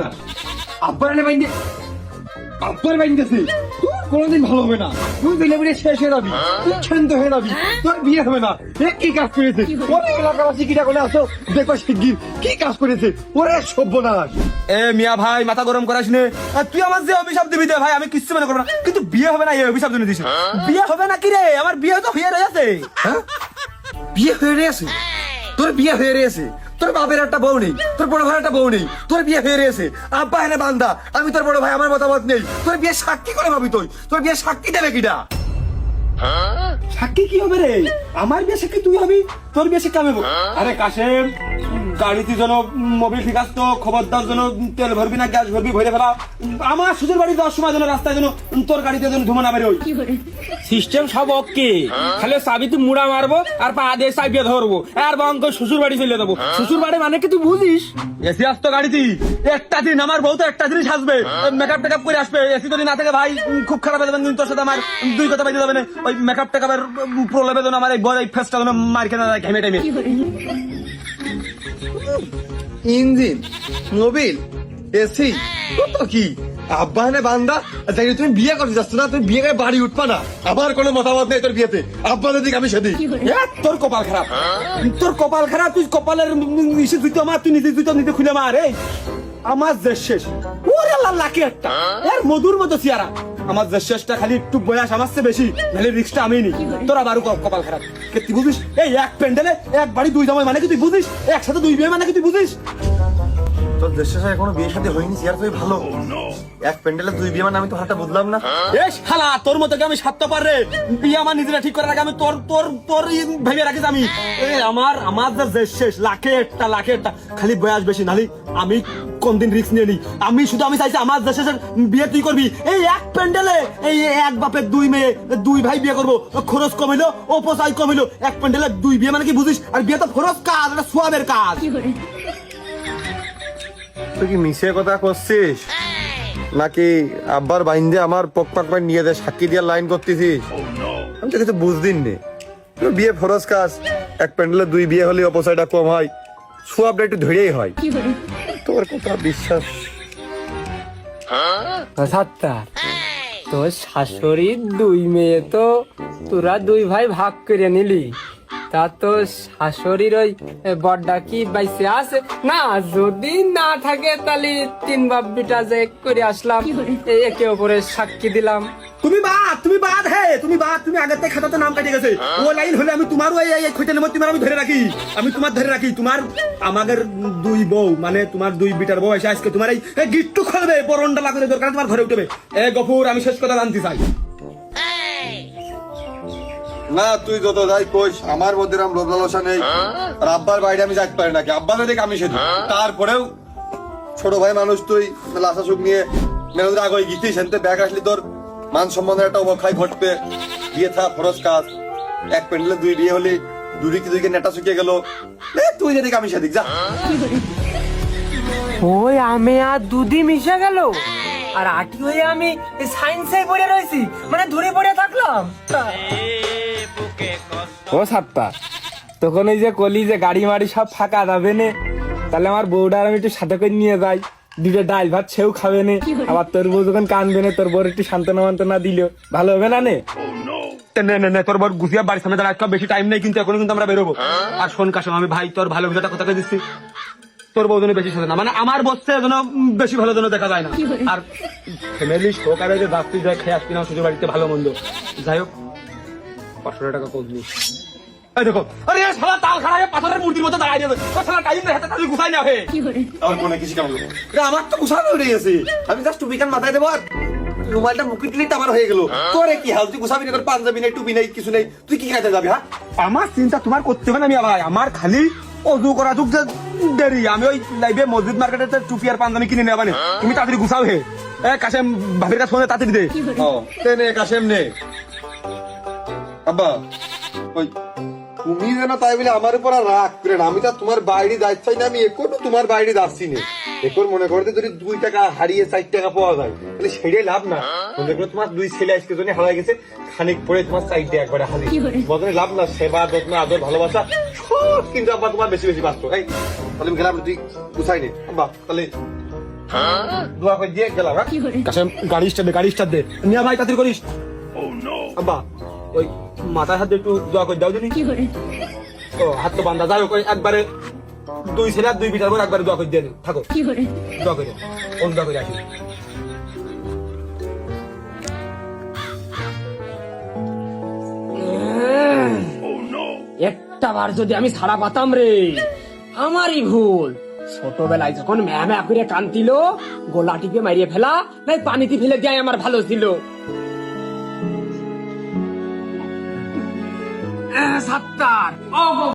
না আব্বার বাইন্দে আব্বার বাইন্দেছে তুই কোনোদিন ভালো হবে না তুই বিলে বিলে শেষ হয়ে যাবি তুই ক্ষান্ত হয়ে যাবি তোর বিয়ে হবে না কি কাজ করেছে ওরে এলাকাবাসী কিটা করে আসো দেখো শিগগির কি কাজ করেছে ওরে সভ্যনাশ। এ মিয়া ভাই মাথা গরম করাস নে তুই আমার যে অভিশাপ দিবি দে ভাই আমি কিচ্ছু মনে করবো না কিন্তু বিয়ে হবে না এই অভিশাপ জন্য দিস বিয়ে হবে না কি রে আমার বিয়ে তো হয়ে রয়েছে। হ্যাঁ বিয়ে হয়ে রয়েছে তোর বিয়ে হয়ে রয়েছে তোর বাপের একটা বউ নেই তোর বড় ভাই একটা বউ নেই তোর বিয়ে হয়ে রয়েছে আব্বা এনে বান্দা আমি তোর বড় ভাই আমার মতামত নেই তোর বিয়ে সাক্ষী করে ভাবি তুই তোর বিয়ে সাক্ষী দেবে কিনা সাক্ষী কি হবে রে আমার বিয়ে সাক্ষী তুই হবি তোর বিয়ে সাক্ষী আমি হবো। আরে কাশেম গাড়িতে যেন মোবিল ঠিক আছে তো খবরদার যেন তেল ভরবি না গ্যাস ভরবি ভরে ফেলা আমার সুযোগ বাড়ি যাওয়ার সময় যেন রাস্তায় যেন তোর গাড়িতে যেন ধুমো না বেরো সিস্টেম সব ওকে খালি চাবি তুই মুড়া মারবো আর পা দিয়ে চাবিয়ে ধরবো আর বঙ্ক শ্বশুর বাড়ি চলে যাবো শ্বশুর বাড়ি মানে কি তুই বুঝিস এসি আসতো গাড়িতে একটা দিন আমার বউ তো একটা জিনিস আসবে মেকআপ টেকআপ করে আসবে এসি যদি না থাকে ভাই খুব খারাপ হয়ে যাবে তোর সাথে আমার দুই কথা বাইতে যাবে না ওই মেকআপ টেকআপের প্রলেপে যেন আমার এই বড় ফেসটা যেন মার খেতে যায় ঘেমে টেমে ইঞ্জিন মোবিল এসি কত কি আব্বা এনে বান্দা যাই তুমি বিয়ে করতে যাচ্ছ না তুমি বিয়ে করে বাড়ি উঠবা না আমার কোনো মতামত নেই তোর বিয়েতে আব্বা দিক আমি সেদিক তোর কপাল খারাপ তোর কপাল খারাপ তুই কপালের ইসে তুই তো আমার তুই নিজে তুই তো নিজে খুলে মার এই আমার যে শেষ ওরে আল্লাহ লাকি একটা এর মধুর মতো চেহারা আমার যে শেষটা খালি একটু বয়স আমার চেয়ে বেশি নাহলে রিক্সটা আমি নি তোর আবারও কপাল খারাপ কে তুই বুঝিস এই এক প্যান্ডেলে এক বাড়ি দুই জামাই মানে কি তুই বুঝিস একসাথে দুই বিয়ে মানে কি তুই বুঝিস তোর দেশের সাথে কোনো বিয়ে সাথে হয়নি চেয়ার তুই ভালো এক প্যান্ডেলে দুই বিয়ে মানে আমি তো হাতটা বুঝলাম না এ শালা তোর মতো কি আমি সাথে পারে বিয়ে আমার নিজেরা ঠিক করে রাখি আমি তোর তোর তোর ভেবে রাখিস আমি আমার যে শেষ লাখে একটা খালি বয়স বেশি নালি আমি কোনদিন রিস্ক নিয়ে নি আমি চাইছি আমার যে শেষের বিয়ে তুই করবি এই এক প্যান্ডেলে এই এক বাপের দুই মেয়ে দুই ভাই বিয়ে করবো খরচ কমিলো ও পোসাই কমিলো এক প্যান্ডেলে দুই বিয়ে মানে কি বুঝিস আর বিয়ে তো খরচ কাজ এটা সোয়াবের কাজ তুই কি মিশে কথা করছিস নাকি আব্বার বাইন্দে আমার পক্ষ নিয়ে দে সাক্ষী দিয়ে লাইন করতেছিস আমি তো কিছু বুঝদিন নে বিয়ে ফরজ কাজ এক প্যান্ডেলে দুই বিয়ে হলে অপচয়টা কম হয় সোয়াবটা একটু ধরেই হয় তোর কথা বিশ্বাস সাত্তার তোর শাশুড়ির দুই মেয়ে তো তোরা দুই ভাই ভাগ করে নিলি তা তো শাশুড়ির ওই বড়টা কি বাইসে আছে না যদি না থাকে তাহলে তিন বাপ বিটা যে করে আসলাম একে ওপরে সাক্ষী দিলাম তুমি বাদ হে তুমি আগের থেকে খাতাতে নাম কাটে গেছে ও লাইন হলে আমি তোমারও এই খুঁজে নেবো তোমার আমি ধরে রাখি আমি তোমার ধরে রাখি তোমার আমাদের দুই বউ মানে তোমার দুই বিটার বউ এসে আজকে তোমার এই গিট্টু খুলবে বরণটা লাগবে দরকার তোমার ঘরে উঠবে এ গফুর আমি শেষ কথা জানতে চাই না তুই যত যাই কইস আমার মধ্যে রাম লোভ লালসা নেই আর আব্বার বাইরে আমি যাইতে পারি নাকি আব্বা যদি আমি সেদিন তারপরেও ছোট ভাই মানুষ তুই লাশা সুখ নিয়ে মেরুদ আগে গিয়েছি সেনতে ব্যাগ আসলি তোর মান সম্বন্ধে একটা অবক্ষয় ঘটবে বিয়ে থা ফরজ কাজ এক প্যান্ডেলে দুই বিয়ে হলি দুইকে নেটা শুকিয়ে গেল তুই যেদিকে আমি সেদিক যা ওই আমি আর দুধি মিশে গেল আর আটি হয়ে আমি সায়েন্সে পড়ে রয়েছি মানে ধরে পড়ে থাকলাম ও সাতটা তখন এই যে কলি যে গাড়ি মাড়ি সব ফাঁকা যাবে নে তাহলে আমার বউটার আমি একটু সাথে করে নিয়ে যাই দুটো ডাল ভাত সেও খাবে নে আবার তোর বউ যখন কানবে না তোর বউর একটু সান্ত্বনা দিল ভালো হবে না নে তোর বর গুছিয়া বাড়ির সামনে দাঁড়া বেশি টাইম নেই কিন্তু এখন কিন্তু আমরা বেরোবো আর শোন কাশম আমি ভাই তোর ভালো ভিডিওটা কোথাকে দিচ্ছি তোর বউ যেন বেশি সাথে না মানে আমার বসছে যেন বেশি ভালো যেন দেখা যায় না আর ফ্যামিলি সহকারে যে যাত্রী যায় খেয়ে আসবি না শ্বশুর বাড়িতে ভালো মন্দ যাই হোক 500 টাকা কোন নিস এই দেখো আরে শালা তাল খাড়ায় পাথরের মূর্তির মতো দাঁড়ায় আছে ও শালা টাইম না হাতে তালি গুছাই না হে আর কোনে কিছু কাম করব আমার তো গুছানো হয়ে গেছে আমি জাস্ট টুপি কান মাথায় দেব আর মোবাইলটা মুখে দিলেই তো আমার হয়ে গেল তোরে কি হাল তুই গুছাবি না তোর পাঞ্জাবি নাই টুপি নাই কিছু নাই তুই কি খাইতে যাবি হ্যাঁ আমার চিন্তা তোমার করতে হবে না মিয়া ভাই আমার খালি অজু করা যুগ যে দেরি আমি ওই লাইভে মসজিদ মার্কেটে টুপি আর পাঞ্জাবি কিনে নেবা না তুমি তাড়াতাড়ি গুছাও হে এ কাশেম ভাবির কাছে ফোনে তাড়াতাড়ি দে ও নে কাশেম নে আব্বা ওই তুমি যেন তাই বলে আমার উপর রাগ করে না আমি তো তোমার বাইরে যাচ্ছি না আমি এখনো তোমার বাইরে যাচ্ছি না এখন মনে করতে যদি 2 টাকা হারিয়ে 4 টাকা পাওয়া যায় তাহলে সেটাই লাভ না মনে করো তোমার দুই ছেলে আজকে জন্য হারাই গেছে খানিক পরে তোমার 4 টাকা একবারে হারিয়ে বদলে লাভ না সেবা যত্ন আদর ভালোবাসা সব কিন্তু আব্বা তোমার বেশি বেশি বাঁচতো এই তাহলে আমি গেলাম তুই গুছাই নে আব্বা তাহলে দোয়া করে দিয়ে গেলাম হ্যাঁ? কাশেম গাড়ি স্টার্ট দে মিয়া ভাই তাড়াতাড়ি করিস আব্বা ওই মাথায় হাত দিয়ে একটু দোয়া করে দাও দিনি ও হাত তো বান্ধা যাই হোক ওই একবারে 2 ছেলে আর 2 বিটার পর একবারে দোয়া করে দিয়ে দিন থাকো দোয়া করে কোন দোয়া করে আসি একটা বার যদি আমি ছাড়া পাতাম রে, আমারই ভুল। ছোটবেলায় যখন ম্যামা করে কান্দিল, গোলাটিকে মারিয়ে ফেলা নাই পানিতে ফেলে দেয় আমার ভালো ছিল। সাত্তার